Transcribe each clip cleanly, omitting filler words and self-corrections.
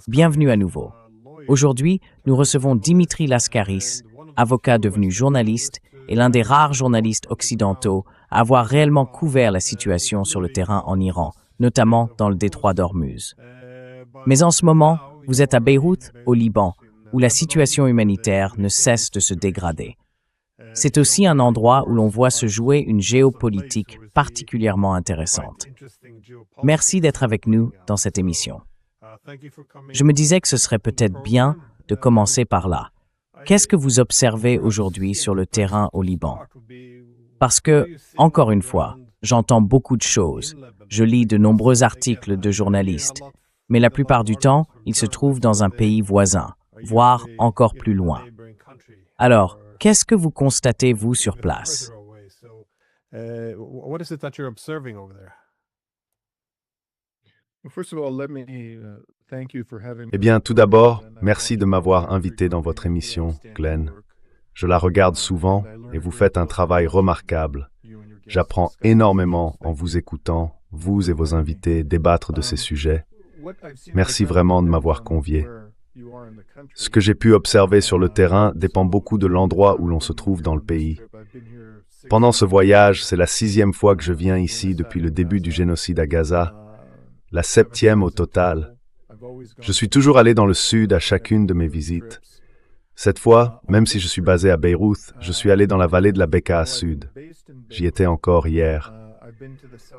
Bienvenue à nouveau. Aujourd'hui, nous recevons Dimitri Lascaris, avocat devenu journaliste et l'un des rares journalistes occidentaux à avoir réellement couvert la situation sur le terrain en Iran, notamment dans le détroit d'Ormuz. Mais en ce moment, vous êtes à Beyrouth, au Liban, où la situation humanitaire ne cesse de se dégrader. C'est aussi un endroit où l'on voit se jouer une géopolitique particulièrement intéressante. Merci d'être avec nous dans cette émission. Je me disais que ce serait peut-être bien de commencer par là. Qu'est-ce que vous observez aujourd'hui sur le terrain au Liban? Parce que, encore une fois, j'entends beaucoup de choses. Je lis de nombreux articles de journalistes, mais la plupart du temps, ils se trouvent dans un pays voisin, voire encore plus loin. Alors, qu'est-ce que vous constatez, vous, sur place? Eh bien, tout d'abord, merci de m'avoir invité dans votre émission, Glenn. Je la regarde souvent et vous faites un travail remarquable. J'apprends énormément en vous écoutant, vous et vos invités, débattre de ces sujets. Merci vraiment de m'avoir convié. Ce que j'ai pu observer sur le terrain dépend beaucoup de l'endroit où l'on se trouve dans le pays. Pendant ce voyage, c'est la 6e fois que je viens ici depuis le début du génocide à Gaza, la 7e au total. Je suis toujours allé dans le sud à chacune de mes visites. Cette fois, même si je suis basé à Beyrouth, je suis allé dans la vallée de la Bekaa sud. J'y étais encore hier.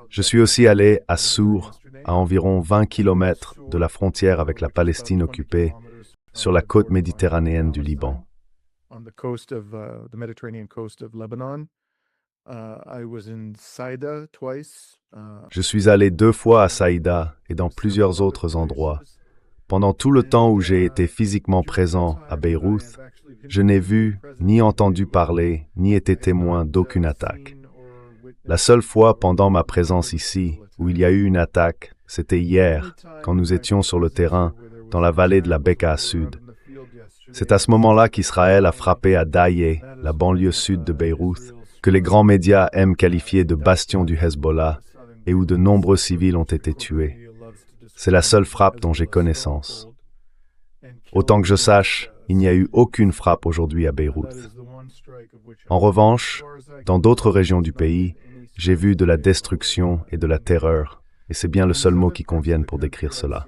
Je suis aussi allé à Sour, à environ 20 km de la frontière avec la Palestine occupée, sur la côte méditerranéenne du Liban. Je suis allé 2 fois à Saïda et dans plusieurs autres endroits. Pendant tout le temps où j'ai été physiquement présent à Beyrouth, je n'ai vu, ni entendu parler, ni été témoin d'aucune attaque. La seule fois pendant ma présence ici où il y a eu une attaque, c'était hier, quand nous étions sur le terrain, dans la vallée de la Bekaa Sud. C'est à ce moment-là qu'Israël a frappé à Daïeh, la banlieue sud de Beyrouth, que les grands médias aiment qualifier de bastion du Hezbollah, et où de nombreux civils ont été tués. C'est la seule frappe dont j'ai connaissance. Autant que je sache, il n'y a eu aucune frappe aujourd'hui à Beyrouth. En revanche, dans d'autres régions du pays, j'ai vu de la destruction et de la terreur, et c'est bien le seul mot qui convienne pour décrire cela.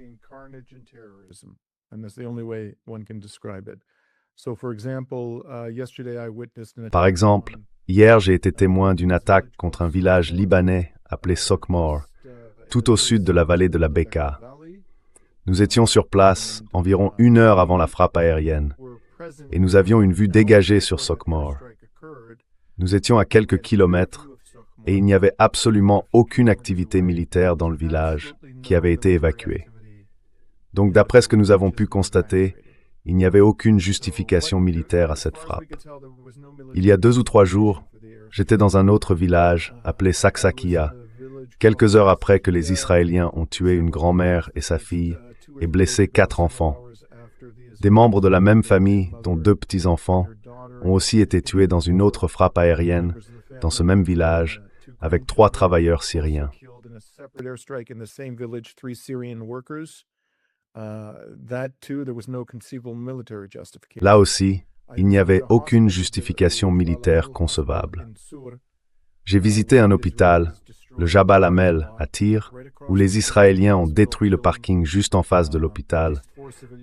Par exemple, hier j'ai été témoin d'une attaque contre un village libanais appelé Sokmor, tout au sud de la vallée de la Bekaa. Nous étions sur place environ 1 heure avant la frappe aérienne, et nous avions une vue dégagée sur Sokmor. Nous étions à quelques kilomètres, et il n'y avait absolument aucune activité militaire dans le village qui avait été évacué. Donc d'après ce que nous avons pu constater, il n'y avait aucune justification militaire à cette frappe. Il y a 2 ou 3 jours, j'étais dans un autre village appelé Saksakia, quelques heures après que les Israéliens ont tué une grand-mère et sa fille et blessé 4 enfants. Des membres de la même famille, dont 2 petits-enfants, ont aussi été tués dans une autre frappe aérienne, dans ce même village, avec 3 travailleurs syriens. Là aussi, il n'y avait aucune justification militaire concevable. J'ai visité un hôpital, le Jabal Amel, à Tyr, où les Israéliens ont détruit le parking juste en face de l'hôpital,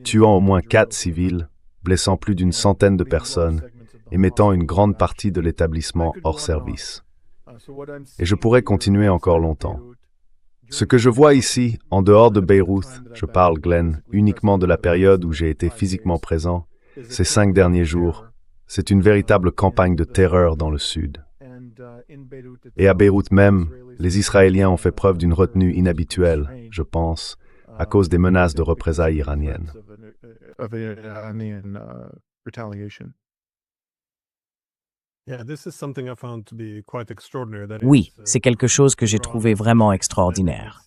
tuant au moins 4 civils, blessant plus d'une centaine de personnes et mettant une grande partie de l'établissement hors service. Et je pourrais continuer encore longtemps. Ce que je vois ici, en dehors de Beyrouth, je parle, Glenn, uniquement de la période où j'ai été physiquement présent, ces 5 derniers jours, c'est une véritable campagne de terreur dans le sud. Et à Beyrouth même, les Israéliens ont fait preuve d'une retenue inhabituelle, je pense, à cause des menaces de représailles iraniennes. Oui, c'est quelque chose que j'ai trouvé vraiment extraordinaire.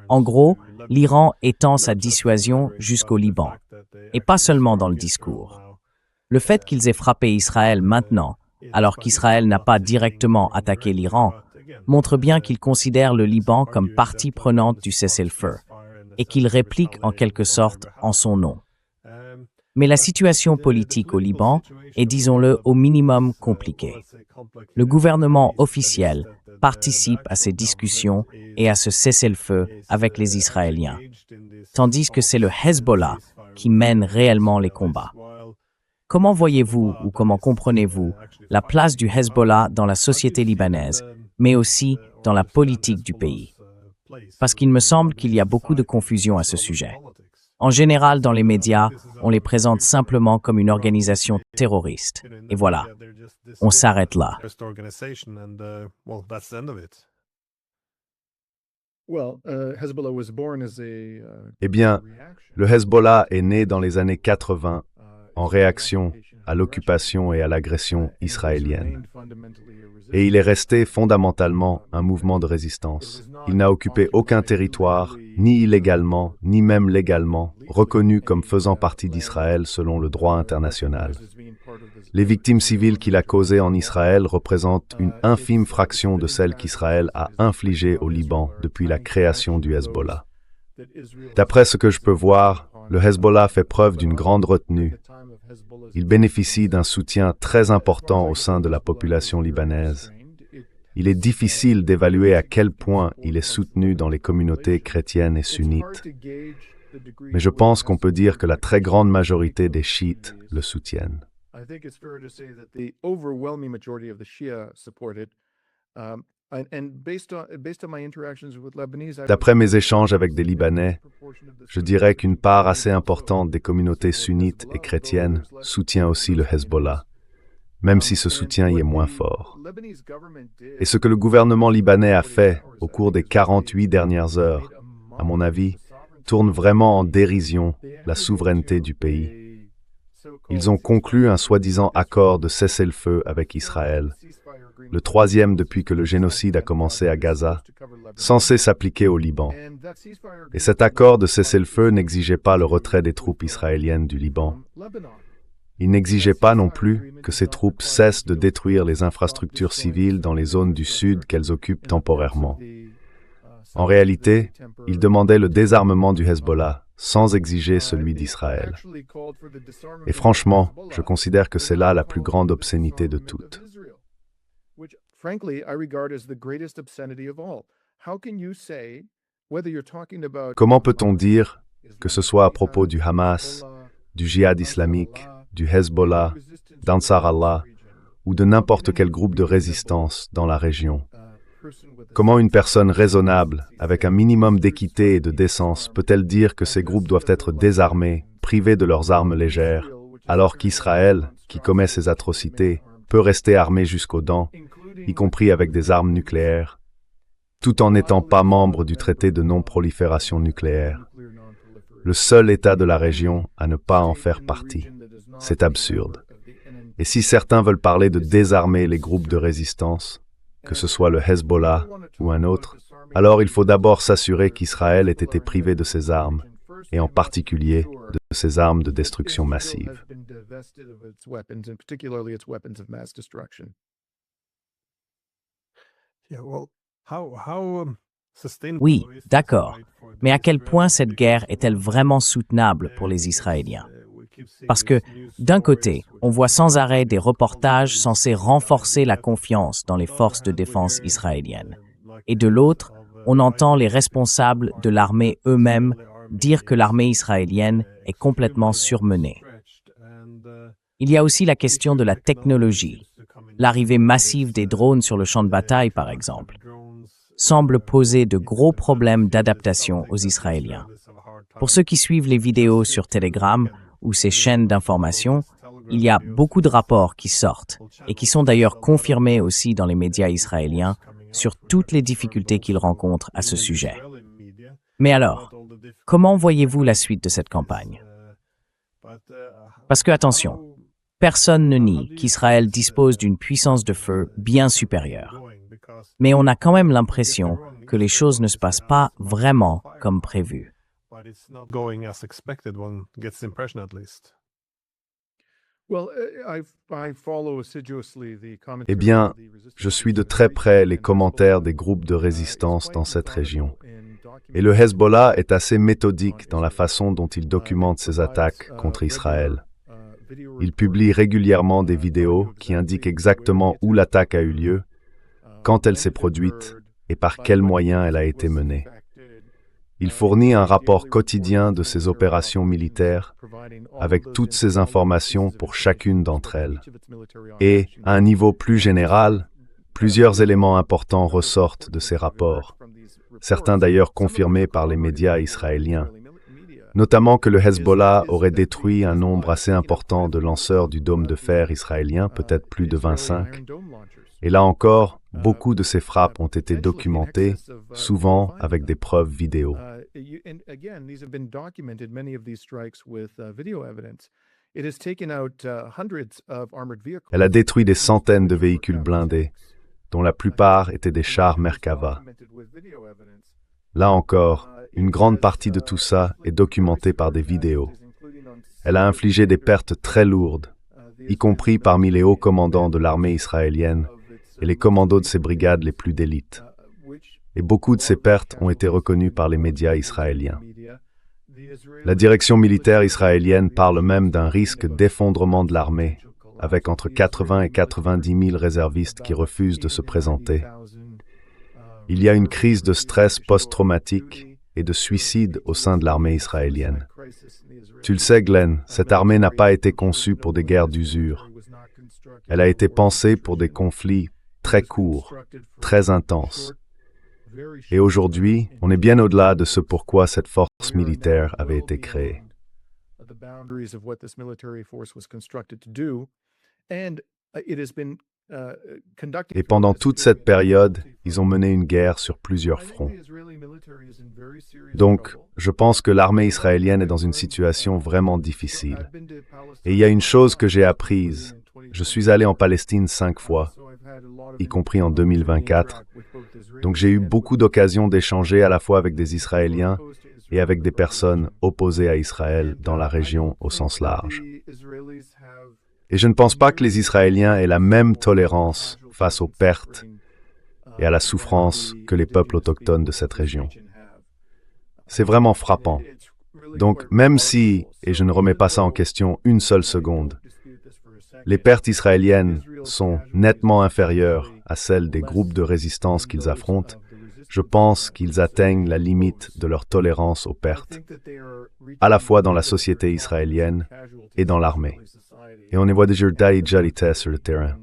En gros, l'Iran étend sa dissuasion jusqu'au Liban, et pas seulement dans le discours. Le fait qu'ils aient frappé Israël maintenant, alors qu'Israël n'a pas directement attaqué l'Iran, montre bien qu'ils considèrent le Liban comme partie prenante du cessez-le-feu, et qu'il réplique en quelque sorte en son nom. Mais la situation politique au Liban est, disons-le, au minimum compliquée. Le gouvernement officiel participe à ces discussions et à ce cessez-le-feu avec les Israéliens, tandis que c'est le Hezbollah qui mène réellement les combats. Comment voyez-vous ou comment comprenez-vous la place du Hezbollah dans la société libanaise, mais aussi dans la politique du pays? Parce qu'il me semble qu'il y a beaucoup de confusion à ce sujet. En général, dans les médias, on les présente simplement comme une organisation terroriste. Et voilà, on s'arrête là. Eh bien, le Hezbollah est né dans les années 80 en réaction à l'occupation et à l'agression israélienne. Et il est resté fondamentalement un mouvement de résistance. Il n'a occupé aucun territoire, ni illégalement, ni même légalement, reconnu comme faisant partie d'Israël selon le droit international. Les victimes civiles qu'il a causées en Israël représentent une infime fraction de celles qu'Israël a infligées au Liban depuis la création du Hezbollah. D'après ce que je peux voir, le Hezbollah fait preuve d'une grande retenue. Il bénéficie d'un soutien très important au sein de la population libanaise. Il est difficile d'évaluer à quel point il est soutenu dans les communautés chrétiennes et sunnites. Mais je pense qu'on peut dire que la très grande majorité des chiites le soutiennent. D'après mes échanges avec des Libanais, je dirais qu'une part assez importante des communautés sunnites et chrétiennes soutient aussi le Hezbollah, même si ce soutien y est moins fort. Et ce que le gouvernement libanais a fait au cours des 48 dernières heures, à mon avis, tourne vraiment en dérision la souveraineté du pays. Ils ont conclu un soi-disant accord de cessez-le-feu avec Israël, le troisième depuis que le génocide a commencé à Gaza, censé s'appliquer au Liban. Et cet accord de cessez-le-feu n'exigeait pas le retrait des troupes israéliennes du Liban. Il n'exigeait pas non plus que ces troupes cessent de détruire les infrastructures civiles dans les zones du sud qu'elles occupent temporairement. En réalité, il demandait le désarmement du Hezbollah, sans exiger celui d'Israël. Et franchement, je considère que c'est là la plus grande obscénité de toutes. Comment peut-on dire, que ce soit à propos du Hamas, du djihad islamique, du Hezbollah, d'Ansar Allah, ou de n'importe quel groupe de résistance dans la région, comment une personne raisonnable, avec un minimum d'équité et de décence, peut-elle dire que ces groupes doivent être désarmés, privés de leurs armes légères, alors qu'Israël, qui commet ces atrocités, peut rester armé jusqu'aux dents, y compris avec des armes nucléaires, tout en n'étant pas membre du traité de non-prolifération nucléaire. Le seul État de la région à ne pas en faire partie. C'est absurde. Et si certains veulent parler de désarmer les groupes de résistance, que ce soit le Hezbollah ou un autre, alors il faut d'abord s'assurer qu'Israël ait été privé de ses armes, et en particulier de ses armes de destruction massive. Oui, d'accord. Mais à quel point cette guerre est-elle vraiment soutenable pour les Israéliens? Parce que, d'un côté, on voit sans arrêt des reportages censés renforcer la confiance dans les forces de défense israéliennes. Et de l'autre, on entend les responsables de l'armée eux-mêmes dire que l'armée israélienne est complètement surmenée. Il y a aussi la question de la technologie. L'arrivée massive des drones sur le champ de bataille, par exemple, semble poser de gros problèmes d'adaptation aux Israéliens. Pour ceux qui suivent les vidéos sur Telegram ou ces chaînes d'information, il y a beaucoup de rapports qui sortent et qui sont d'ailleurs confirmés aussi dans les médias israéliens sur toutes les difficultés qu'ils rencontrent à ce sujet. Mais alors, comment voyez-vous la suite de cette campagne? Parce que, attention, personne ne nie qu'Israël dispose d'une puissance de feu bien supérieure. Mais on a quand même l'impression que les choses ne se passent pas vraiment comme prévu. Eh bien, je suis de très près les commentaires des groupes de résistance dans cette région. Et le Hezbollah est assez méthodique dans la façon dont il documente ses attaques contre Israël. Il publie régulièrement des vidéos qui indiquent exactement où l'attaque a eu lieu, quand elle s'est produite et par quels moyens elle a été menée. Il fournit un rapport quotidien de ses opérations militaires avec toutes ces informations pour chacune d'entre elles. Et, à un niveau plus général, plusieurs éléments importants ressortent de ces rapports, certains d'ailleurs confirmés par les médias israéliens, notamment que le Hezbollah aurait détruit un nombre assez important de lanceurs du dôme de fer israélien, peut-être plus de 25. Et là encore, beaucoup de ces frappes ont été documentées, souvent avec des preuves vidéo. Elle a détruit des centaines de véhicules blindés, dont la plupart étaient des chars Merkava. Là encore, une grande partie de tout ça est documentée par des vidéos. Elle a infligé des pertes très lourdes, y compris parmi les hauts commandants de l'armée israélienne et les commandos de ses brigades les plus d'élite. Et beaucoup de ces pertes ont été reconnues par les médias israéliens. La direction militaire israélienne parle même d'un risque d'effondrement de l'armée, avec entre 80 et 90 000 réservistes qui refusent de se présenter. Il y a une crise de stress post-traumatique et de suicide au sein de l'armée israélienne. Tu le sais, Glenn, cette armée n'a pas été conçue pour des guerres d'usure. Elle a été pensée pour des conflits très courts, très intenses. Et aujourd'hui, on est bien au-delà de ce pourquoi cette force militaire avait été créée. Et pendant toute cette période, ils ont mené une guerre sur plusieurs fronts. Donc, je pense que l'armée israélienne est dans une situation vraiment difficile. Et il y a une chose que j'ai apprise. Je suis allé en Palestine 5 fois, y compris en 2024. Donc j'ai eu beaucoup d'occasions d'échanger à la fois avec des Israéliens et avec des personnes opposées à Israël dans la région au sens large. Et je ne pense pas que les Israéliens aient la même tolérance face aux pertes et à la souffrance que les peuples autochtones de cette région. C'est vraiment frappant. Donc, même si, et je ne remets pas ça en question une seule seconde, les pertes israéliennes sont nettement inférieures à celles des groupes de résistance qu'ils affrontent, je pense qu'ils atteignent la limite de leur tolérance aux pertes, à la fois dans la société israélienne et dans l'armée. Et on y voit déjà déjà sur le terrain.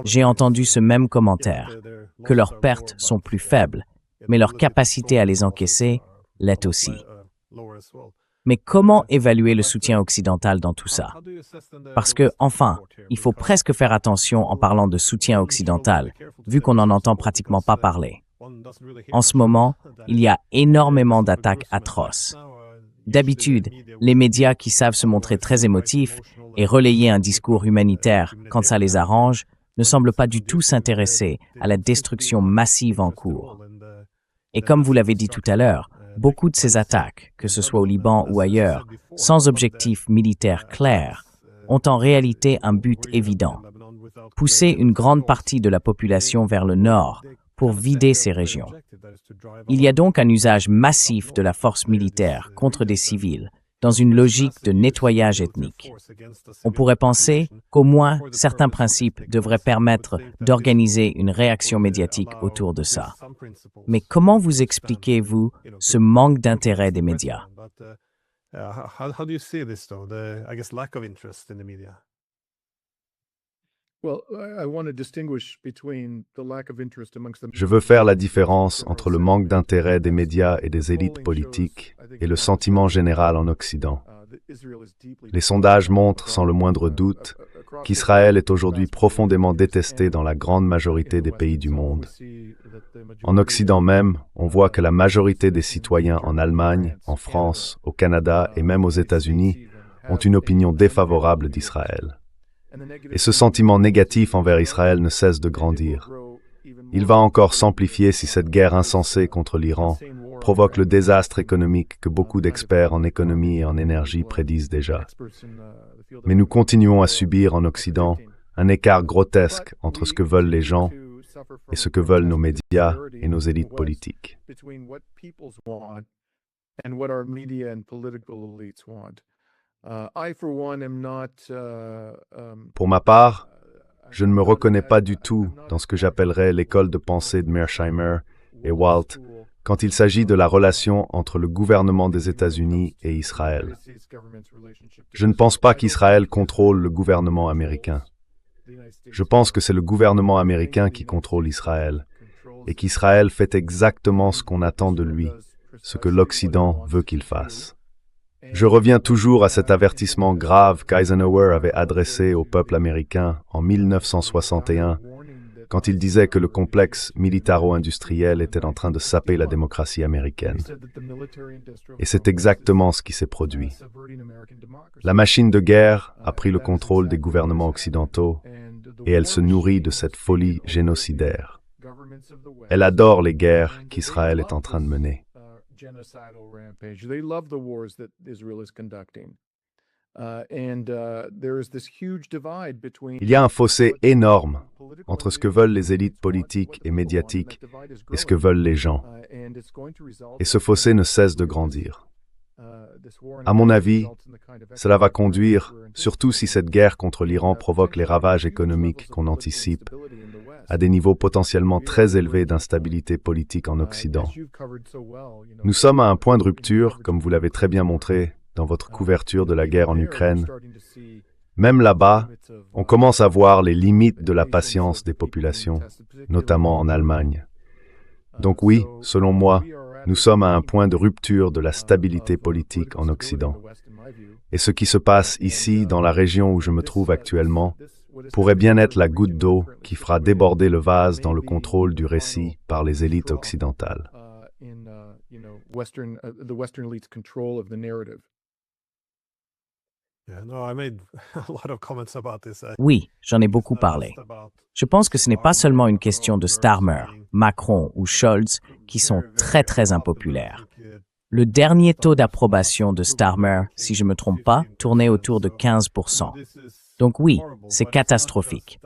J'ai entendu ce même commentaire, que leurs pertes sont plus faibles, mais leur capacité à les encaisser l'est aussi. Mais comment évaluer le soutien occidental dans tout ça? Parce que, enfin, il faut presque faire attention en parlant de soutien occidental, vu qu'on n'en entend pratiquement pas parler. En ce moment, il y a énormément d'attaques atroces. D'habitude, les médias qui savent se montrer très émotifs et relayer un discours humanitaire quand ça les arrange ne semblent pas du tout s'intéresser à la destruction massive en cours. Et comme vous l'avez dit tout à l'heure, beaucoup de ces attaques, que ce soit au Liban ou ailleurs, sans objectif militaire clair, ont en réalité un but évident: pousser une grande partie de la population vers le nord pour vider ces régions. Il y a donc un usage massif de la force militaire contre des civils, dans une logique de nettoyage ethnique. On pourrait penser qu'au moins certains principes devraient permettre d'organiser une réaction médiatique autour de ça. Mais comment vous expliquez-vous ce manque d'intérêt des médias? Je veux faire la différence entre le manque d'intérêt des médias et des élites politiques et le sentiment général en Occident. Les sondages montrent sans le moindre doute qu'Israël est aujourd'hui profondément détesté dans la grande majorité des pays du monde. En Occident même, on voit que la majorité des citoyens en Allemagne, en France, au Canada et même aux États-Unis ont une opinion défavorable d'Israël. Et ce sentiment négatif envers Israël ne cesse de grandir. Il va encore s'amplifier si cette guerre insensée contre l'Iran provoque le désastre économique que beaucoup d'experts en économie et en énergie prédisent déjà. Mais nous continuons à subir en Occident un écart grotesque entre ce que veulent les gens et ce que veulent nos médias et nos élites politiques. Pour ma part, je ne me reconnais pas du tout dans ce que j'appellerais l'école de pensée de Mearsheimer et Walt quand il s'agit de la relation entre le gouvernement des États-Unis et Israël. Je ne pense pas qu'Israël contrôle le gouvernement américain. Je pense que c'est le gouvernement américain qui contrôle Israël et qu'Israël fait exactement ce qu'on attend de lui, ce que l'Occident veut qu'il fasse. Je reviens toujours à cet avertissement grave qu'Eisenhower avait adressé au peuple américain en 1961, quand il disait que le complexe militaro-industriel était en train de saper la démocratie américaine. Et c'est exactement ce qui s'est produit. La machine de guerre a pris le contrôle des gouvernements occidentaux et elle se nourrit de cette folie génocidaire. Elle adore les guerres qu'Israël est en train de mener. Il y a un fossé énorme entre ce que veulent les élites politiques et médiatiques et ce que veulent les gens. Et ce fossé ne cesse de grandir. À mon avis, cela va conduire, surtout si cette guerre contre l'Iran provoque les ravages économiques qu'on anticipe, à des niveaux potentiellement très élevés d'instabilité politique en Occident. Nous sommes à un point de rupture, comme vous l'avez très bien montré dans votre couverture de la guerre en Ukraine. Même là-bas, on commence à voir les limites de la patience des populations, notamment en Allemagne. Donc oui, selon moi, nous sommes à un point de rupture de la stabilité politique en Occident. Et ce qui se passe ici, dans la région où je me trouve actuellement, pourrait bien être la goutte d'eau qui fera déborder le vase dans le contrôle du récit par les élites occidentales. Oui, j'en ai beaucoup parlé. Je pense que ce n'est pas seulement une question de Starmer, Macron ou Scholz qui sont très impopulaires. Le dernier taux d'approbation de Starmer, si je ne me trompe pas, tournait autour de 15%. Donc oui, c'est catastrophique.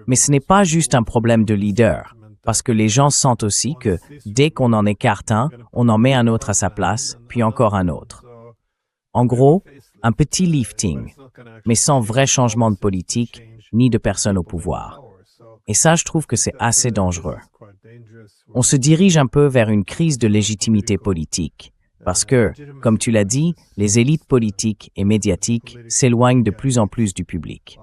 Mais ce n'est pas juste un problème de leader, parce que les gens sentent aussi que dès qu'on en écarte un, on en met un autre à sa place, puis encore un autre. En gros, un petit lifting, mais sans vrai changement de politique, ni de personnes au pouvoir. Et ça, je trouve que c'est assez dangereux. On se dirige un peu vers une crise de légitimité politique, parce que, comme tu l'as dit, les élites politiques et médiatiques s'éloignent de plus en plus du public.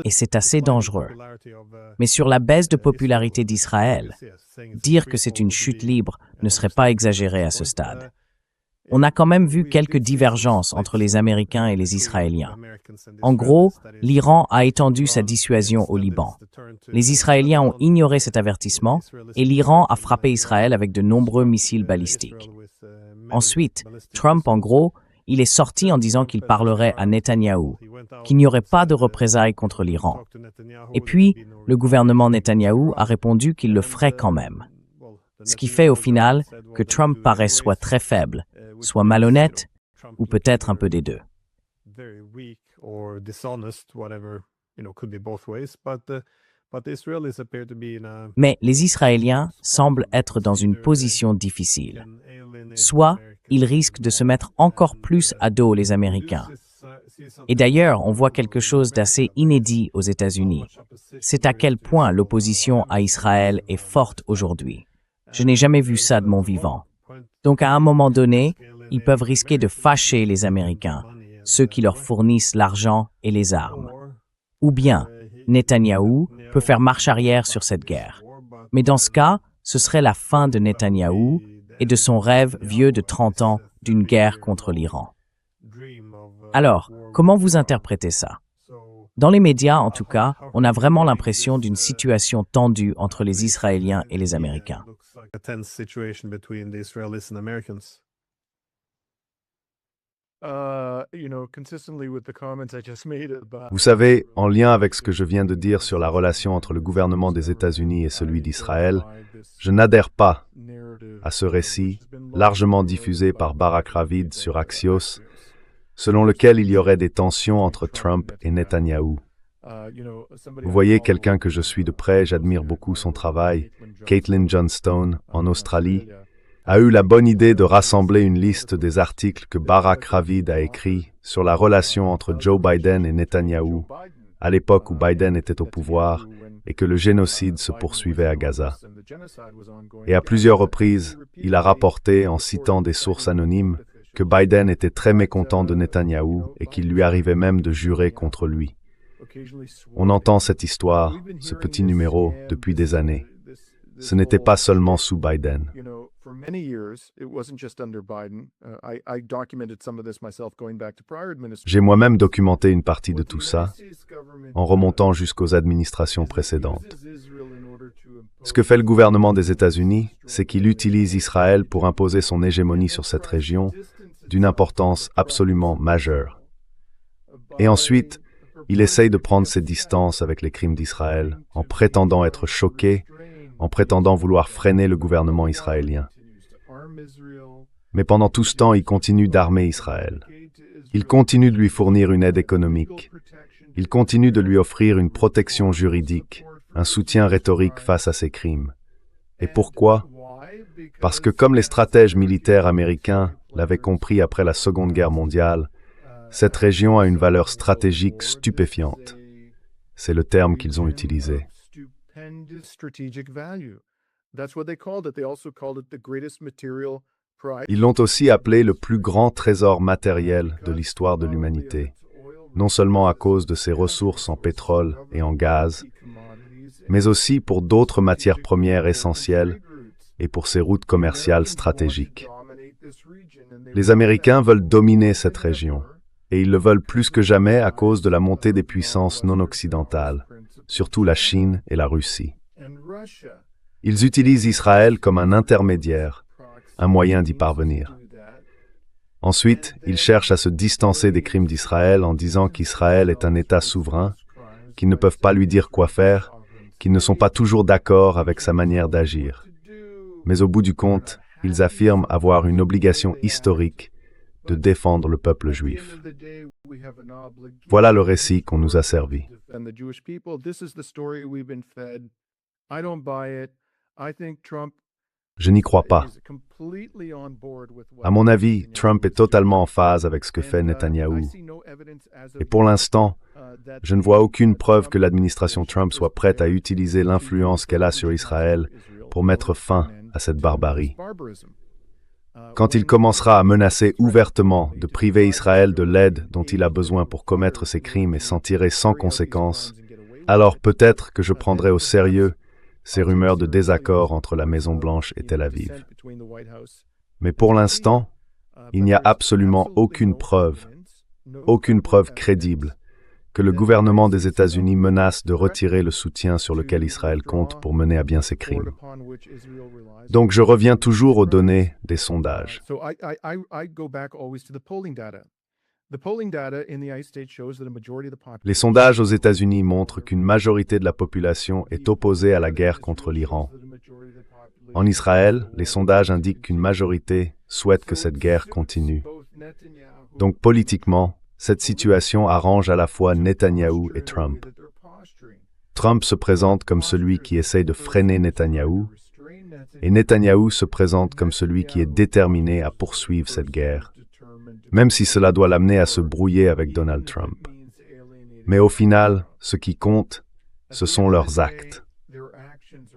Et c'est assez dangereux. Mais sur la baisse de popularité d'Israël, dire que c'est une chute libre ne serait pas exagéré à ce stade. On a quand même vu quelques divergences entre les Américains et les Israéliens. En gros, l'Iran a étendu sa dissuasion au Liban. Les Israéliens ont ignoré cet avertissement et l'Iran a frappé Israël avec de nombreux missiles balistiques. Ensuite, Trump, en gros, il est sorti en disant qu'il parlerait à Netanyahou, qu'il n'y aurait pas de représailles contre l'Iran. Et puis, le gouvernement Netanyahou a répondu qu'il le ferait quand même. Ce qui fait au final que Trump paraît soit très faible, soit malhonnête, ou peut-être un peu des deux. Mais les Israéliens semblent être dans une position difficile. Soit ils risquent de se mettre encore plus à dos les Américains. Et d'ailleurs, on voit quelque chose d'assez inédit aux États-Unis. C'est à quel point l'opposition à Israël est forte aujourd'hui. Je n'ai jamais vu ça de mon vivant. Donc à un moment donné, ils peuvent risquer de fâcher les Américains, ceux qui leur fournissent l'argent et les armes. Ou bien, Netanyahou peut faire marche arrière sur cette guerre. Mais dans ce cas, ce serait la fin de Netanyahou et de son rêve vieux de 30 ans d'une guerre contre l'Iran. Alors, comment vous interprétez ça? Dans les médias, en tout cas, on a vraiment l'impression d'une situation tendue entre les Israéliens et les Américains. Vous savez, en lien avec ce que je viens de dire sur la relation entre le gouvernement des États-Unis et celui d'Israël, je n'adhère pas à ce récit, largement diffusé par Barak Ravid sur Axios, selon lequel il y aurait des tensions entre Trump et Netanyahou. Vous voyez, quelqu'un que je suis de près, j'admire beaucoup son travail, Caitlin Johnstone, en Australie, a eu la bonne idée de rassembler une liste des articles que Barak Ravid a écrits sur la relation entre Joe Biden et Netanyahou, à l'époque où Biden était au pouvoir et que le génocide se poursuivait à Gaza. Et à plusieurs reprises, il a rapporté, en citant des sources anonymes, que Biden était très mécontent de Netanyahou et qu'il lui arrivait même de jurer contre lui. On entend cette histoire, ce petit numéro, depuis des années. Ce n'était pas seulement sous Biden. J'ai moi-même documenté une partie de tout ça, en remontant jusqu'aux administrations précédentes. Ce que fait le gouvernement des États-Unis, c'est qu'il utilise Israël pour imposer son hégémonie sur cette région, d'une importance absolument majeure. Et ensuite, il essaye de prendre ses distances avec les crimes d'Israël, en prétendant être choqué, en prétendant vouloir freiner le gouvernement israélien. Mais pendant tout ce temps, il continue d'armer Israël. Il continue de lui fournir une aide économique. Il continue de lui offrir une protection juridique, un soutien rhétorique face à ses crimes. Et pourquoi? Parce que comme les stratèges militaires américains l'avaient compris après la Seconde Guerre mondiale, cette région a une valeur stratégique stupéfiante. C'est le terme qu'ils ont utilisé. Ils l'ont aussi appelé le plus grand trésor matériel de l'histoire de l'humanité, non seulement à cause de ses ressources en pétrole et en gaz, mais aussi pour d'autres matières premières essentielles et pour ses routes commerciales stratégiques. Les Américains veulent dominer cette région, et ils le veulent plus que jamais à cause de la montée des puissances non occidentales, surtout la Chine et la Russie. Ils utilisent Israël comme un intermédiaire, un moyen d'y parvenir. Ensuite, ils cherchent à se distancer des crimes d'Israël en disant qu'Israël est un État souverain, qu'ils ne peuvent pas lui dire quoi faire, qu'ils ne sont pas toujours d'accord avec sa manière d'agir. Mais au bout du compte, ils affirment avoir une obligation historique de défendre le peuple juif. Voilà le récit qu'on nous a servi. Je n'y crois pas. À mon avis, Trump est totalement en phase avec ce que fait Netanyahou. Et pour l'instant, je ne vois aucune preuve que l'administration Trump soit prête à utiliser l'influence qu'elle a sur Israël pour mettre fin à cette barbarie. Quand il commencera à menacer ouvertement de priver Israël de l'aide dont il a besoin pour commettre ses crimes et s'en tirer sans conséquence, alors peut-être que je prendrai au sérieux ces rumeurs de désaccord entre la Maison-Blanche et Tel Aviv. Mais pour l'instant, il n'y a absolument aucune preuve crédible, que le gouvernement des États-Unis menace de retirer le soutien sur lequel Israël compte pour mener à bien ses crimes. Donc je reviens toujours aux données des sondages. Les sondages aux États-Unis montrent qu'une majorité de la population est opposée à la guerre contre l'Iran. En Israël, les sondages indiquent qu'une majorité souhaite que cette guerre continue. Donc politiquement, cette situation arrange à la fois Netanyahou et Trump. Trump se présente comme celui qui essaye de freiner Netanyahou, et Netanyahou se présente comme celui qui est déterminé à poursuivre cette guerre, même si cela doit l'amener à se brouiller avec Donald Trump. Mais au final, ce qui compte, ce sont leurs actes.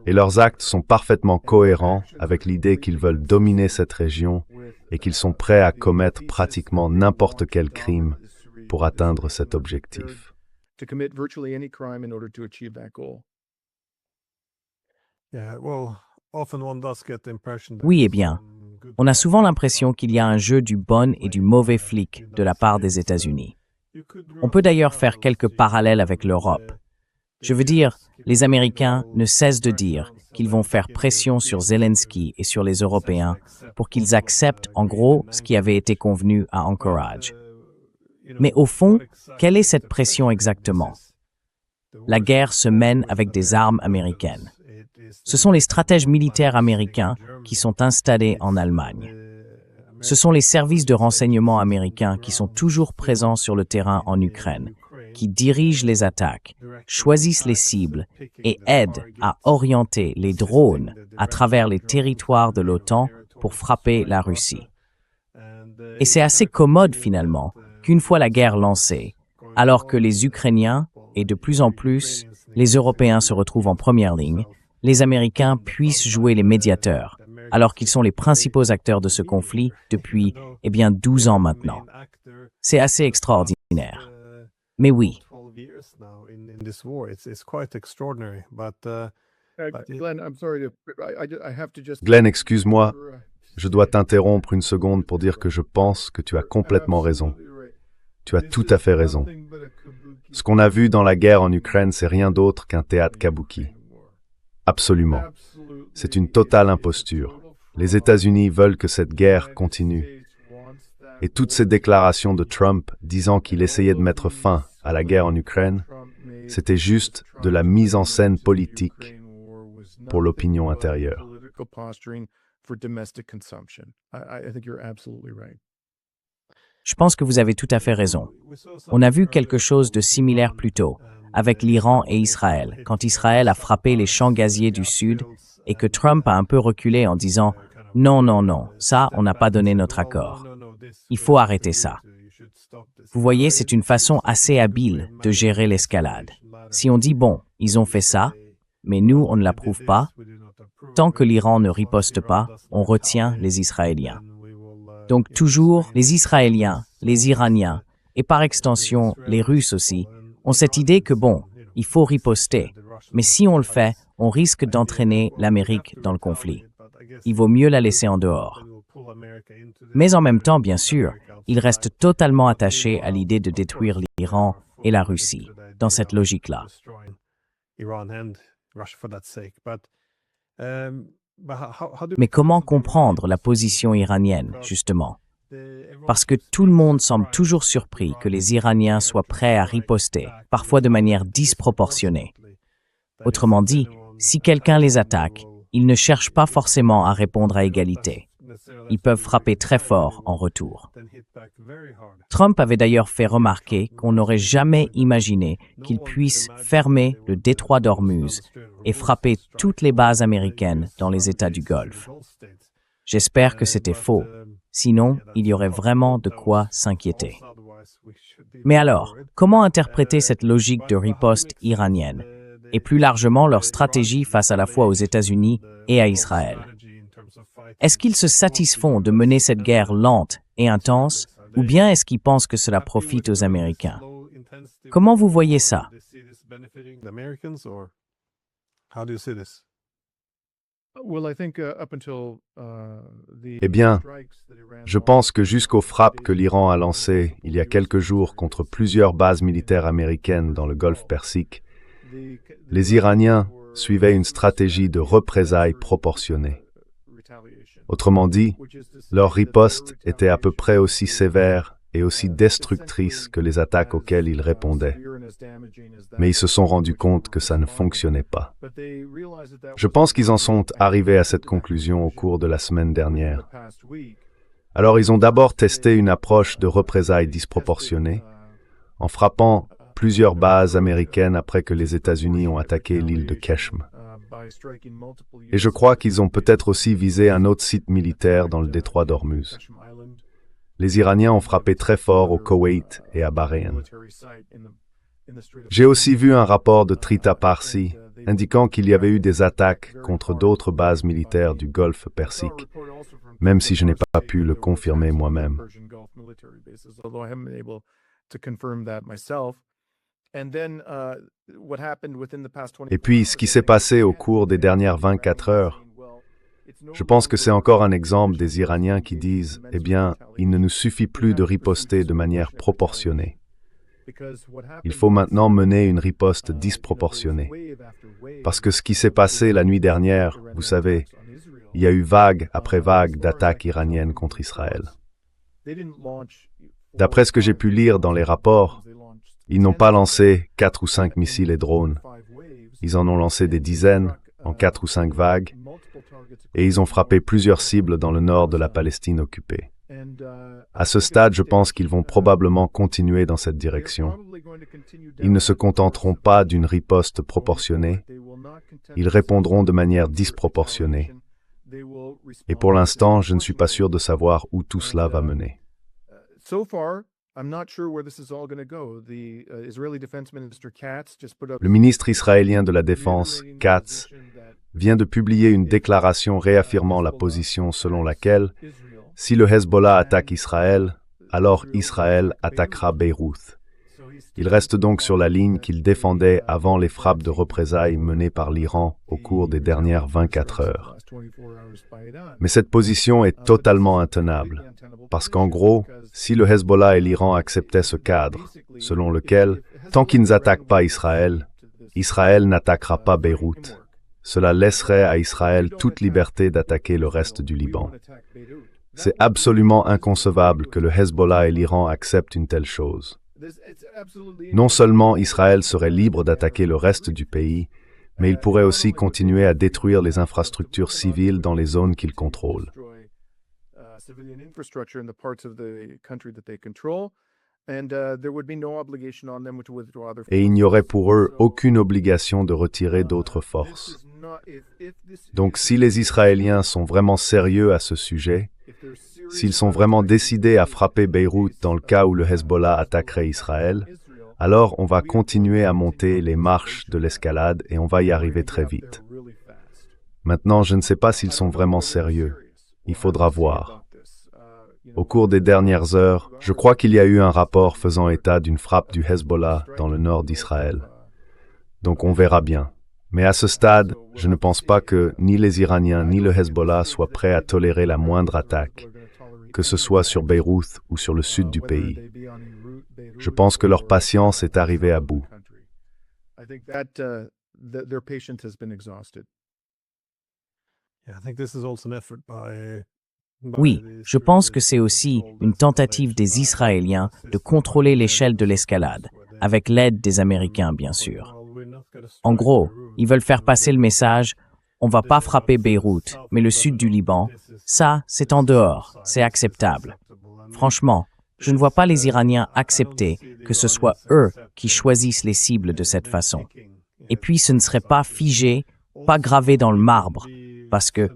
Et leurs actes sont parfaitement cohérents avec l'idée qu'ils veulent dominer cette région et qu'ils sont prêts à commettre pratiquement n'importe quel crime pour atteindre cet objectif. Oui, eh bien, on a souvent l'impression qu'il y a un jeu du bon et du mauvais flic de la part des États-Unis. On peut d'ailleurs faire quelques parallèles avec l'Europe. Je veux dire, les Américains ne cessent de dire qu'ils vont faire pression sur Zelensky et sur les Européens pour qu'ils acceptent en gros ce qui avait été convenu à Anchorage. Mais au fond, quelle est cette pression exactement? La guerre se mène avec des armes américaines. Ce sont les stratèges militaires américains qui sont installés en Allemagne. Ce sont les services de renseignement américains qui sont toujours présents sur le terrain en Ukraine, qui dirigent les attaques, choisissent les cibles et aident à orienter les drones à travers les territoires de l'OTAN pour frapper la Russie. Et c'est assez commode finalement qu'une fois la guerre lancée, alors que les Ukrainiens et de plus en plus les Européens se retrouvent en première ligne, les Américains puissent jouer les médiateurs, alors qu'ils sont les principaux acteurs de ce conflit depuis, 12 ans maintenant. C'est assez extraordinaire. Mais oui. Glenn, excuse-moi, je dois t'interrompre une seconde pour dire que je pense que tu as complètement raison. Tu as tout à fait raison. Ce qu'on a vu dans la guerre en Ukraine, c'est rien d'autre qu'un théâtre kabuki. Absolument. C'est une totale imposture. Les États-Unis veulent que cette guerre continue. Et toutes ces déclarations de Trump disant qu'il essayait de mettre fin à la guerre en Ukraine, c'était juste de la mise en scène politique pour l'opinion intérieure. Je pense que vous avez tout à fait raison. On a vu quelque chose de similaire plus tôt, avec l'Iran et Israël, quand Israël a frappé les champs gaziers du Sud et que Trump a un peu reculé en disant « Non, non, non, ça, on n'a pas donné notre accord. Il faut arrêter ça. » Vous voyez, c'est une façon assez habile de gérer l'escalade. Si on dit « Bon, ils ont fait ça, mais nous, on ne l'approuve pas », tant que l'Iran ne riposte pas, on retient les Israéliens. Donc toujours, les Israéliens, les Iraniens, et par extension, les Russes aussi, ont cette idée que bon, il faut riposter, mais si on le fait, on risque d'entraîner l'Amérique dans le conflit. Il vaut mieux la laisser en dehors. Mais en même temps, bien sûr, ils restent totalement attachés à l'idée de détruire l'Iran et la Russie, dans cette logique-là. Mais comment comprendre la position iranienne, justement? Parce que tout le monde semble toujours surpris que les Iraniens soient prêts à riposter, parfois de manière disproportionnée. Autrement dit, si quelqu'un les attaque, ils ne cherchent pas forcément à répondre à égalité. Ils peuvent frapper très fort en retour. Trump avait d'ailleurs fait remarquer qu'on n'aurait jamais imaginé qu'il puisse fermer le détroit d'Ormuz et frapper toutes les bases américaines dans les États du Golfe. J'espère que c'était faux, sinon il y aurait vraiment de quoi s'inquiéter. Mais alors, comment interpréter cette logique de riposte iranienne et plus largement leur stratégie face à la fois aux États-Unis et à Israël? Est-ce qu'ils se satisfont de mener cette guerre lente et intense, ou bien est-ce qu'ils pensent que cela profite aux Américains? Comment vous voyez ça? Eh bien, je pense que jusqu'aux frappes que l'Iran a lancées il y a quelques jours contre plusieurs bases militaires américaines dans le Golfe Persique, les Iraniens suivaient une stratégie de représailles proportionnée. Autrement dit, leur riposte était à peu près aussi sévère et aussi destructrice que les attaques auxquelles ils répondaient. Mais ils se sont rendus compte que ça ne fonctionnait pas. Je pense qu'ils en sont arrivés à cette conclusion au cours de la semaine dernière. Alors ils ont d'abord testé une approche de représailles disproportionnée, en frappant plusieurs bases américaines après que les États-Unis ont attaqué l'île de Keshm. Et je crois qu'ils ont peut-être aussi visé un autre site militaire dans le détroit d'Ormuz. Les Iraniens ont frappé très fort au Koweït et à Bahreïn. J'ai aussi vu un rapport de Trita Parsi indiquant qu'il y avait eu des attaques contre d'autres bases militaires du Golfe Persique, même si je n'ai pas pu le confirmer moi-même. Et puis, ce qui s'est passé au cours des dernières 24 heures, je pense que c'est encore un exemple des Iraniens qui disent « Eh bien, il ne nous suffit plus de riposter de manière proportionnée. Il faut maintenant mener une riposte disproportionnée. Parce que ce qui s'est passé la nuit dernière, vous savez, il y a eu vague après vague d'attaques iraniennes contre Israël. D'après ce que j'ai pu lire dans les rapports, ils n'ont pas lancé 4 ou 5 missiles et drones. Ils en ont lancé des dizaines, en 4 ou 5 vagues, et ils ont frappé plusieurs cibles dans le nord de la Palestine occupée. À ce stade, je pense qu'ils vont probablement continuer dans cette direction. Ils ne se contenteront pas d'une riposte proportionnée, ils répondront de manière disproportionnée. Et pour l'instant, je ne suis pas sûr de savoir où tout cela va mener. Le ministre israélien de la Défense, Katz, vient de publier une déclaration réaffirmant la position selon laquelle, si le Hezbollah attaque Israël, alors Israël attaquera Beyrouth. Il reste donc sur la ligne qu'il défendait avant les frappes de représailles menées par l'Iran au cours des dernières 24 heures. Mais cette position est totalement intenable, parce qu'en gros, si le Hezbollah et l'Iran acceptaient ce cadre, selon lequel, tant qu'ils n'attaquent pas Israël, Israël n'attaquera pas Beyrouth, cela laisserait à Israël toute liberté d'attaquer le reste du Liban. C'est absolument inconcevable que le Hezbollah et l'Iran acceptent une telle chose. Non seulement Israël serait libre d'attaquer le reste du pays, mais il pourrait aussi continuer à détruire les infrastructures civiles dans les zones qu'il contrôle. Et il n'y aurait pour eux aucune obligation de retirer d'autres forces. Donc si les Israéliens sont vraiment sérieux à ce sujet, s'ils sont vraiment décidés à frapper Beyrouth dans le cas où le Hezbollah attaquerait Israël, alors on va continuer à monter les marches de l'escalade et on va y arriver très vite. Maintenant, je ne sais pas s'ils sont vraiment sérieux. Il faudra voir. Au cours des dernières heures, je crois qu'il y a eu un rapport faisant état d'une frappe du Hezbollah dans le nord d'Israël. Donc on verra bien. Mais à ce stade, je ne pense pas que ni les Iraniens ni le Hezbollah soient prêts à tolérer la moindre attaque, que ce soit sur Beyrouth ou sur le sud du pays. Je pense que leur patience est arrivée à bout. Oui, je pense que c'est aussi une tentative des Israéliens de contrôler l'échelle de l'escalade, avec l'aide des Américains, bien sûr. En gros, ils veulent faire passer le message « on ne va pas frapper Beyrouth, mais le sud du Liban, ça, c'est en dehors, c'est acceptable ». Franchement, je ne vois pas les Iraniens accepter que ce soit eux qui choisissent les cibles de cette façon. Et puis ce ne serait pas figé, pas gravé dans le marbre, parce que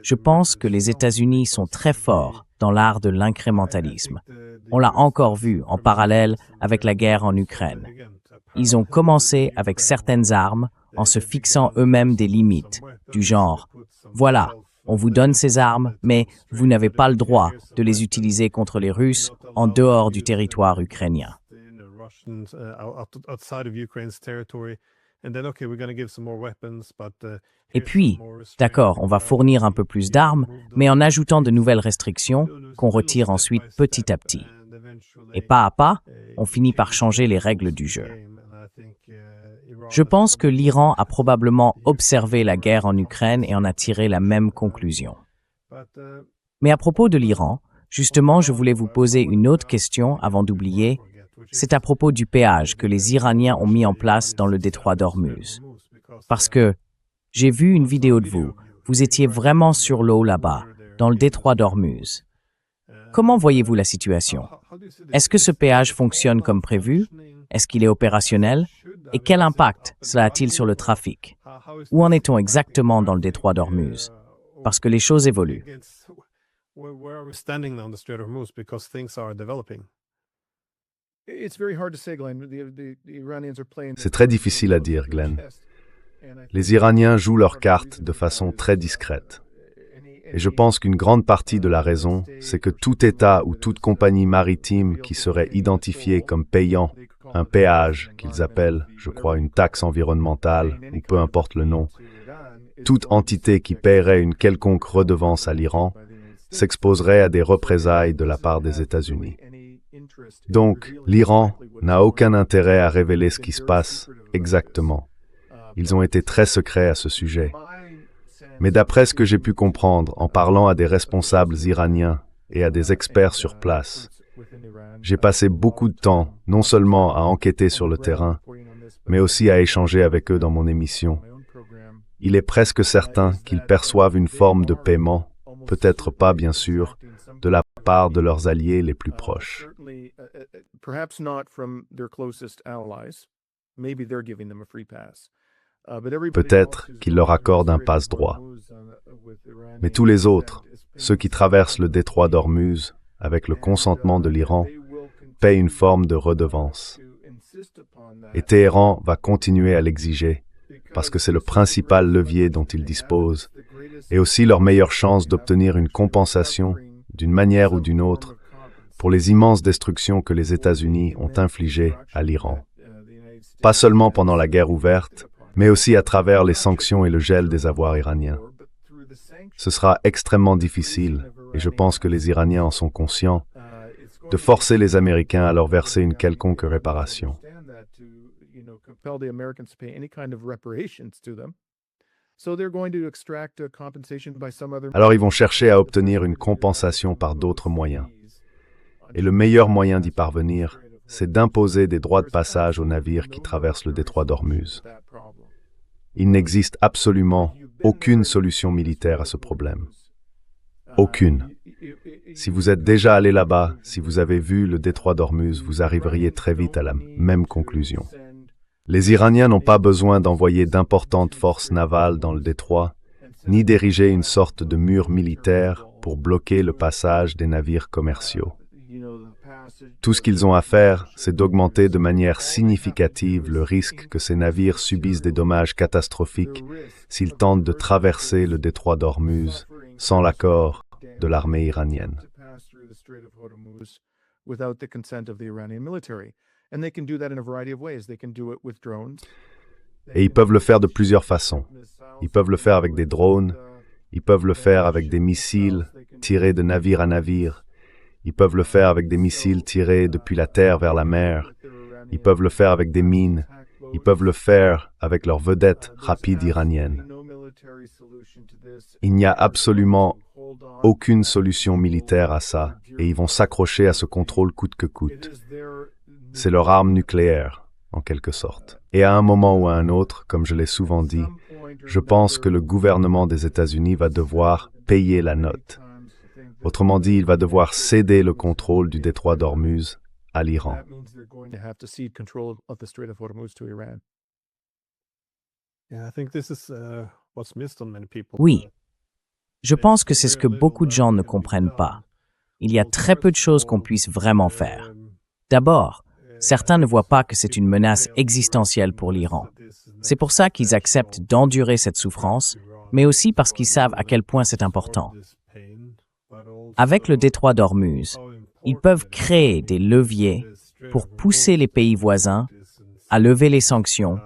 je pense que les États-Unis sont très forts dans l'art de l'incrémentalisme. On l'a encore vu en parallèle avec la guerre en Ukraine. Ils ont commencé avec certaines armes en se fixant eux-mêmes des limites, du genre « Voilà, on vous donne ces armes, mais vous n'avez pas le droit de les utiliser contre les Russes en dehors du territoire ukrainien. » Et puis, d'accord, on va fournir un peu plus d'armes, mais en ajoutant de nouvelles restrictions qu'on retire ensuite petit à petit. Et pas à pas, on finit par changer les règles du jeu. Je pense que l'Iran a probablement observé la guerre en Ukraine et en a tiré la même conclusion. Mais à propos de l'Iran, justement, je voulais vous poser une autre question avant d'oublier. C'est à propos du péage que les Iraniens ont mis en place dans le détroit d'Ormuz. Parce que j'ai vu une vidéo de vous. Vous étiez vraiment sur l'eau là-bas, dans le détroit d'Ormuz. Comment voyez-vous la situation? Est-ce que ce péage fonctionne comme prévu? Est-ce qu'il est opérationnel? Et quel impact cela a-t-il sur le trafic? Où en est-on exactement dans le détroit d'Ormuz? Parce que les choses évoluent. C'est très difficile à dire, Glenn. Les Iraniens jouent leurs cartes de façon très discrète. Et je pense qu'une grande partie de la raison, c'est que tout État ou toute compagnie maritime qui serait identifiée comme payant un péage qu'ils appellent, je crois, une taxe environnementale, ou peu importe le nom, toute entité qui paierait une quelconque redevance à l'Iran s'exposerait à des représailles de la part des États-Unis. Donc, l'Iran, n'a aucun intérêt à révéler ce qui se passe exactement. Ils ont été très secrets à ce sujet. Mais d'après ce que j'ai pu comprendre en parlant à des responsables iraniens et à des experts sur place, j'ai passé beaucoup de temps non seulement à enquêter sur le terrain, mais aussi à échanger avec eux dans mon émission. Il est presque certain qu'ils perçoivent une forme de paiement, peut-être pas bien sûr, de la part de leurs alliés les plus proches. Peut-être qu'ils leur accordent un passe-droit. Mais tous les autres, ceux qui traversent le détroit d'Ormuz, avec le consentement de l'Iran, paient une forme de redevance. Et Téhéran va continuer à l'exiger, parce que c'est le principal levier dont ils disposent, et aussi leur meilleure chance d'obtenir une compensation, d'une manière ou d'une autre, pour les immenses destructions que les États-Unis ont infligées à l'Iran. Pas seulement pendant la guerre ouverte, mais aussi à travers les sanctions et le gel des avoirs iraniens. Ce sera extrêmement difficile, et je pense que les Iraniens en sont conscients, de forcer les Américains à leur verser une quelconque réparation. Alors ils vont chercher à obtenir une compensation par d'autres moyens. Et le meilleur moyen d'y parvenir, c'est d'imposer des droits de passage aux navires qui traversent le détroit d'Ormuz. Il n'existe absolument aucune solution militaire à ce problème. Aucune. Si vous êtes déjà allé là-bas, si vous avez vu le détroit d'Ormuz, vous arriveriez très vite à la même conclusion. Les Iraniens n'ont pas besoin d'envoyer d'importantes forces navales dans le détroit, ni d'ériger une sorte de mur militaire pour bloquer le passage des navires commerciaux. Tout ce qu'ils ont à faire, c'est d'augmenter de manière significative le risque que ces navires subissent des dommages catastrophiques s'ils tentent de traverser le détroit d'Ormuz sans l'accord de l'armée iranienne. Et ils peuvent le faire de plusieurs façons. Ils peuvent le faire avec des drones, ils peuvent le faire avec des missiles tirés de navire à navire, ils peuvent le faire avec des missiles tirés depuis la terre vers la mer, ils peuvent le faire avec des mines, ils peuvent le faire avec leurs vedettes rapides iraniennes. Il n'y a absolument aucune solution militaire à ça, et ils vont s'accrocher à ce contrôle coûte que coûte. C'est leur arme nucléaire, en quelque sorte. Et à un moment ou à un autre, comme je l'ai souvent dit, je pense que le gouvernement des États-Unis va devoir payer la note. Autrement dit, il va devoir céder le contrôle du détroit d'Ormuz à l'Iran. Oui, je pense que c'est ce que beaucoup de gens ne comprennent pas. Il y a très peu de choses qu'on puisse vraiment faire. D'abord, certains ne voient pas que c'est une menace existentielle pour l'Iran. C'est pour ça qu'ils acceptent d'endurer cette souffrance, mais aussi parce qu'ils savent à quel point c'est important. Avec le détroit d'Ormuz, ils peuvent créer des leviers pour pousser les pays voisins à lever les sanctions,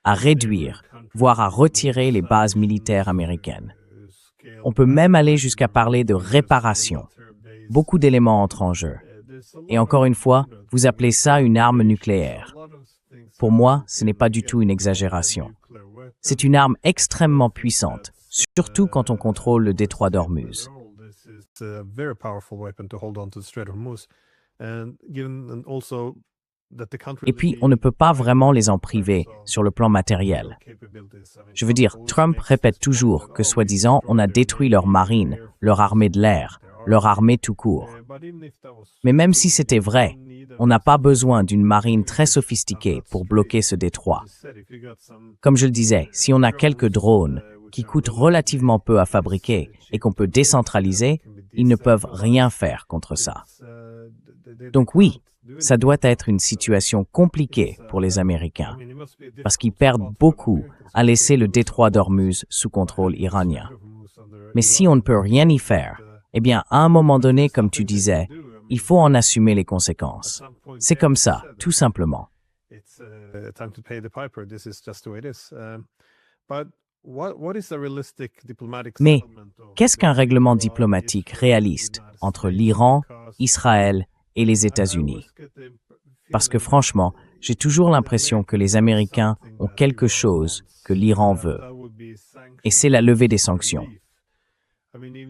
à réduire, voire à retirer les bases militaires américaines. On peut même aller jusqu'à parler de réparation. Beaucoup d'éléments entrent en jeu. Et encore une fois, vous appelez ça une arme nucléaire. Pour moi, ce n'est pas du tout une exagération. C'est une arme extrêmement puissante, surtout quand on contrôle le détroit d'Ormuz. Et puis, on ne peut pas vraiment les en priver sur le plan matériel. Je veux dire, Trump répète toujours que, soi-disant, on a détruit leur marine, leur armée de l'air, leur armée tout court. Mais même si c'était vrai, on n'a pas besoin d'une marine très sophistiquée pour bloquer ce détroit. Comme je le disais, si on a quelques drones qui coûtent relativement peu à fabriquer et qu'on peut décentraliser, ils ne peuvent rien faire contre ça. Donc oui, ça doit être une situation compliquée pour les Américains, parce qu'ils perdent beaucoup à laisser le détroit d'Ormuz sous contrôle iranien. Mais si on ne peut rien y faire, eh bien, à un moment donné, comme tu disais, il faut en assumer les conséquences. C'est comme ça, tout simplement. Mais qu'est-ce qu'un règlement diplomatique réaliste entre l'Iran, Israël et les États-Unis? Parce que franchement, j'ai toujours l'impression que les Américains ont quelque chose que l'Iran veut, et c'est la levée des sanctions.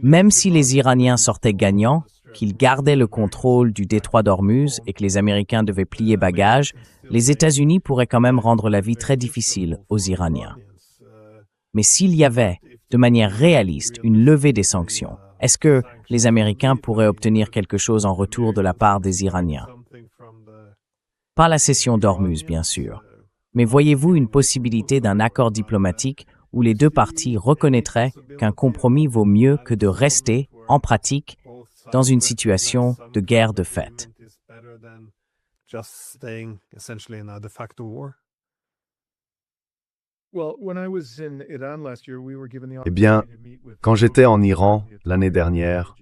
Même si les Iraniens sortaient gagnants, qu'ils gardaient le contrôle du détroit d'Ormuz et que les Américains devaient plier bagages, les États-Unis pourraient quand même rendre la vie très difficile aux Iraniens. Mais s'il y avait, de manière réaliste, une levée des sanctions, est-ce que les Américains pourraient obtenir quelque chose en retour de la part des Iraniens? Pas la cession d'Ormuz, bien sûr. Mais voyez-vous une possibilité d'un accord diplomatique où les deux parties reconnaîtraient qu'un compromis vaut mieux que de rester, en pratique, dans une situation de guerre de fait? Eh bien, quand j'étais en Iran l'année dernière,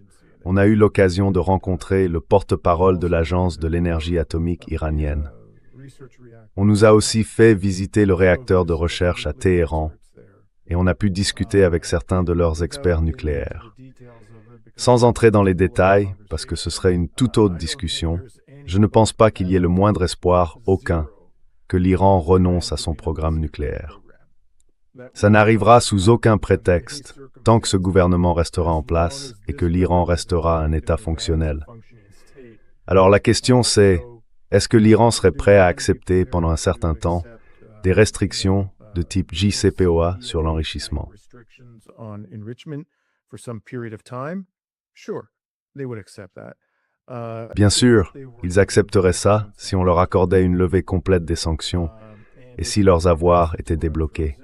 on a eu l'occasion de rencontrer le porte-parole de l'Agence de l'énergie atomique iranienne. On nous a aussi fait visiter le réacteur de recherche à Téhéran et on a pu discuter avec certains de leurs experts nucléaires. Sans entrer dans les détails, parce que ce serait une toute autre discussion, je ne pense pas qu'il y ait le moindre espoir, aucun, que l'Iran renonce à son programme nucléaire. Ça n'arrivera sous aucun prétexte, tant que ce gouvernement restera en place et que l'Iran restera un État fonctionnel. Alors la question c'est, est-ce que l'Iran serait prêt à accepter pendant un certain temps des restrictions de type JCPOA sur l'enrichissement? Bien sûr, ils accepteraient ça si on leur accordait une levée complète des sanctions et si leurs avoirs étaient débloqués.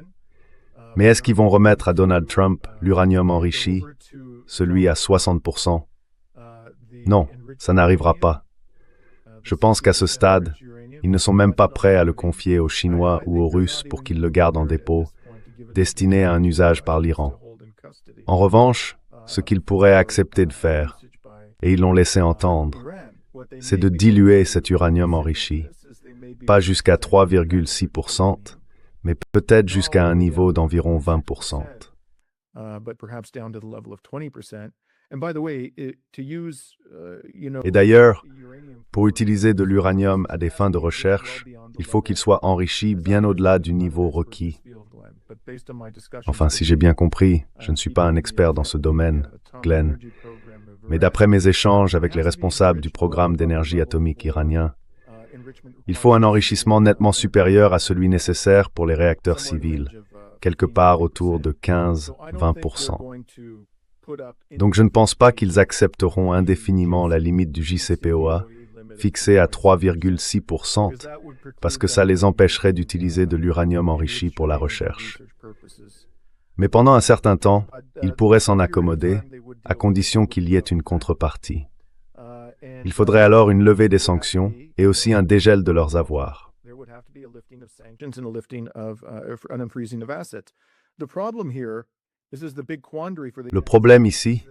Mais est-ce qu'ils vont remettre à Donald Trump l'uranium enrichi, celui à 60%? Non, ça n'arrivera pas. Je pense qu'à ce stade, ils ne sont même pas prêts à le confier aux Chinois ou aux Russes pour qu'ils le gardent en dépôt, destiné à un usage par l'Iran. En revanche, ce qu'ils pourraient accepter de faire, et ils l'ont laissé entendre, c'est de diluer cet uranium enrichi, pas jusqu'à 3,6%, mais peut-être jusqu'à un niveau d'environ 20%. Et d'ailleurs, pour utiliser de l'uranium à des fins de recherche, il faut qu'il soit enrichi bien au-delà du niveau requis. Enfin, si j'ai bien compris, je ne suis pas un expert dans ce domaine, Glenn, mais d'après mes échanges avec les responsables du programme d'énergie atomique iranien, il faut un enrichissement nettement supérieur à celui nécessaire pour les réacteurs civils, quelque part autour de 15-20%. Donc je ne pense pas qu'ils accepteront indéfiniment la limite du JCPOA, fixée à 3,6%, parce que ça les empêcherait d'utiliser de l'uranium enrichi pour la recherche. Mais pendant un certain temps, ils pourraient s'en accommoder, à condition qu'il y ait une contrepartie. Il faudrait alors une levée des sanctions et aussi un dégel de leurs avoirs. Le problème ici,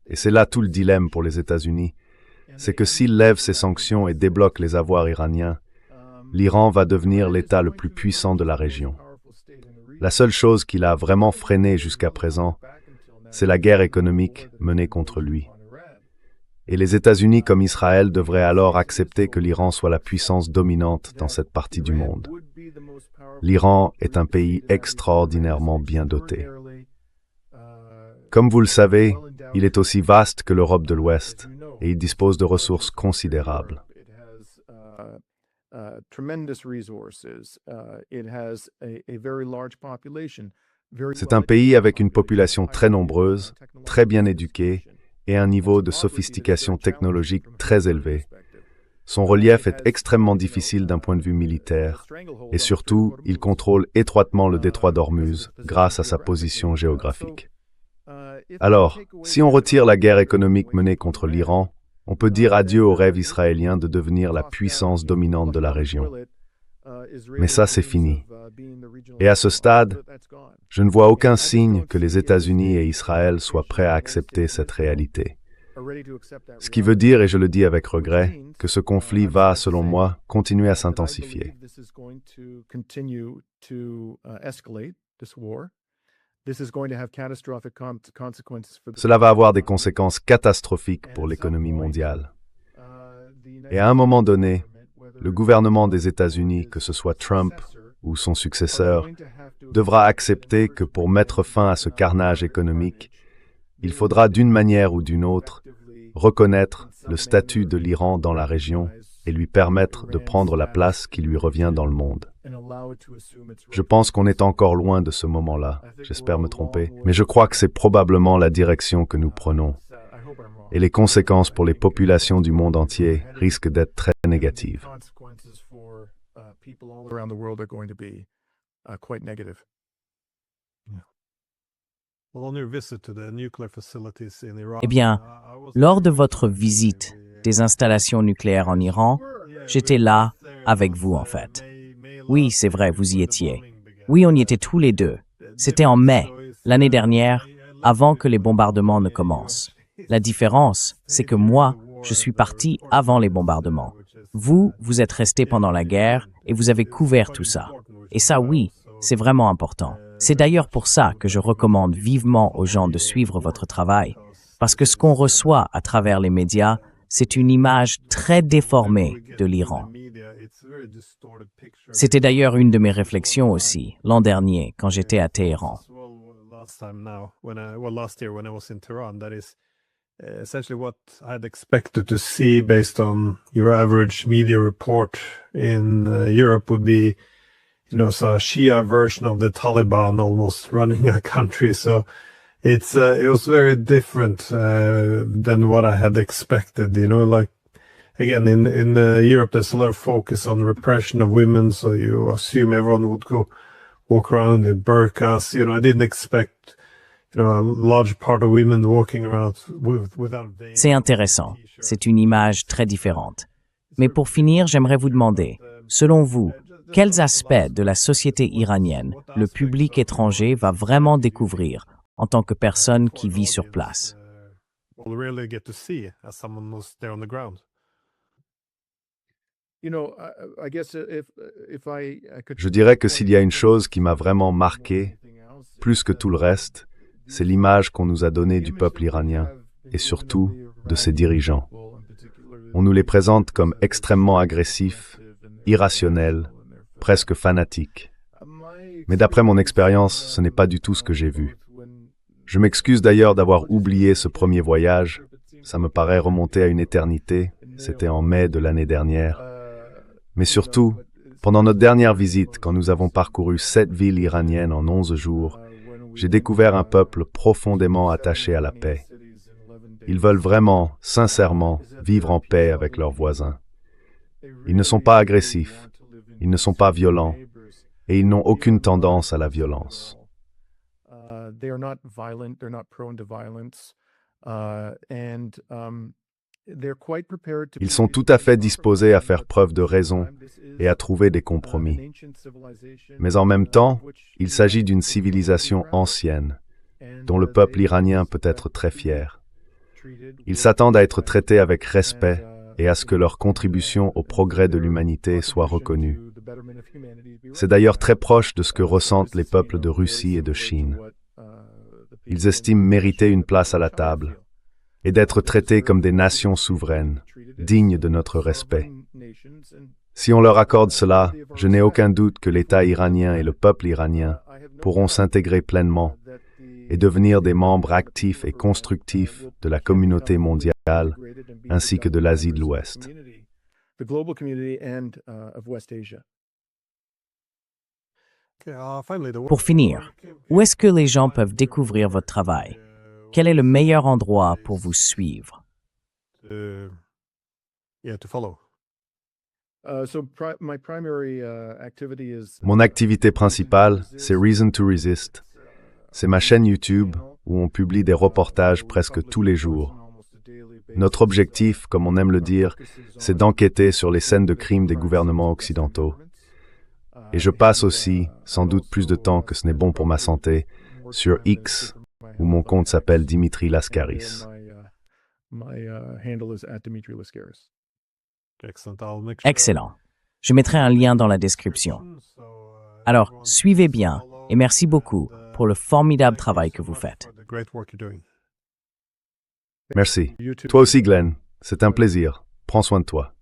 et c'est là tout le dilemme pour les États-Unis, c'est que s'ils lèvent ces sanctions et débloquent les avoirs iraniens, l'Iran va devenir l'État le plus puissant de la région. La seule chose qu'il a vraiment freiné jusqu'à présent, c'est la guerre économique menée contre lui. Et les États-Unis comme Israël devraient alors accepter que l'Iran soit la puissance dominante dans cette partie du monde. L'Iran est un pays extraordinairement bien doté. Comme vous le savez, il est aussi vaste que l'Europe de l'Ouest et il dispose de ressources considérables. C'est un pays avec une population très nombreuse, très bien éduquée et un niveau de sophistication technologique très élevé. Son relief est extrêmement difficile d'un point de vue militaire et surtout, il contrôle étroitement le détroit d'Ormuz grâce à sa position géographique. Alors, si on retire la guerre économique menée contre l'Iran, on peut dire adieu au rêve israélien de devenir la puissance dominante de la région. Mais ça, c'est fini. Et à ce stade, je ne vois aucun signe que les États-Unis et Israël soient prêts à accepter cette réalité. Ce qui veut dire, et je le dis avec regret, que ce conflit va, selon moi, continuer à s'intensifier. Cela va avoir des conséquences catastrophiques pour l'économie mondiale. Et à un moment donné, le gouvernement des États-Unis, que ce soit Trump ou son successeur, devra accepter que pour mettre fin à ce carnage économique, il faudra d'une manière ou d'une autre reconnaître le statut de l'Iran dans la région et lui permettre de prendre la place qui lui revient dans le monde. Je pense qu'on est encore loin de ce moment-là, j'espère me tromper, mais je crois que c'est probablement la direction que nous prenons. Et les conséquences pour les populations du monde entier risquent d'être très négatives. Eh bien, lors de votre visite des installations nucléaires en Iran, j'étais là avec vous en fait. Oui, c'est vrai, vous y étiez. Oui, on y était tous les deux. C'était en mai, l'année dernière, avant que les bombardements ne commencent. La différence, c'est que moi, je suis parti avant les bombardements. Vous, vous êtes resté pendant la guerre et vous avez couvert tout ça. Et ça, oui, c'est vraiment important. C'est d'ailleurs pour ça que je recommande vivement aux gens de suivre votre travail. Parce que ce qu'on reçoit à travers les médias, c'est une image très déformée de l'Iran. C'était d'ailleurs une de mes réflexions aussi, l'an dernier, quand j'étais à Téhéran. Essentially what I had expected to see based on your average media report in Europe would be, so a Shia version of the Taliban almost running a country. So it was very different than what I had expected. Like again in Europe, there's a lot of focus on repression of women. So you assume everyone would go walk around in burqas. I didn't expect a large part of women walking around without veils. C'est intéressant. C'est une image très différente. Mais pour finir, j'aimerais vous demander, selon vous, quels aspects de la société iranienne le public étranger va vraiment découvrir en tant que personne qui vit sur place? Je dirais que s'il y a une chose qui m'a vraiment marqué, plus que tout le reste, c'est l'image qu'on nous a donnée du peuple iranien, et surtout de ses dirigeants. On nous les présente comme extrêmement agressifs, irrationnels, presque fanatiques. Mais d'après mon expérience, ce n'est pas du tout ce que j'ai vu. Je m'excuse d'ailleurs d'avoir oublié ce premier voyage, ça me paraît remonter à une éternité, c'était en mai de l'année dernière. Mais surtout, pendant notre dernière visite, quand nous avons parcouru 7 villes iraniennes en 11 jours, j'ai découvert un peuple profondément attaché à la paix. Ils veulent vraiment, sincèrement, vivre en paix avec leurs voisins. Ils ne sont pas agressifs, ils ne sont pas violents, et ils n'ont aucune tendance à la violence. Ils sont tout à fait disposés à faire preuve de raison et à trouver des compromis. Mais en même temps, il s'agit d'une civilisation ancienne, dont le peuple iranien peut être très fier. Ils s'attendent à être traités avec respect et à ce que leur contribution au progrès de l'humanité soit reconnue. C'est d'ailleurs très proche de ce que ressentent les peuples de Russie et de Chine. Ils estiment mériter une place à la table et d'être traités comme des nations souveraines, dignes de notre respect. Si on leur accorde cela, je n'ai aucun doute que l'État iranien et le peuple iranien pourront s'intégrer pleinement et devenir des membres actifs et constructifs de la communauté mondiale ainsi que de l'Asie de l'Ouest. Pour finir, où est-ce que les gens peuvent découvrir votre travail? Quel est le meilleur endroit pour vous suivre? Mon activité principale, c'est Reason to Resist. C'est ma chaîne YouTube où on publie des reportages presque tous les jours. Notre objectif, comme on aime le dire, c'est d'enquêter sur les scènes de crimes des gouvernements occidentaux. Et je passe aussi, sans doute plus de temps que ce n'est bon pour ma santé, sur X, où mon compte s'appelle Dimitri Lascaris. Excellent. Je mettrai un lien dans la description. Alors, suivez bien et merci beaucoup pour le formidable travail que vous faites. Merci. Toi aussi, Glenn. C'est un plaisir. Prends soin de toi.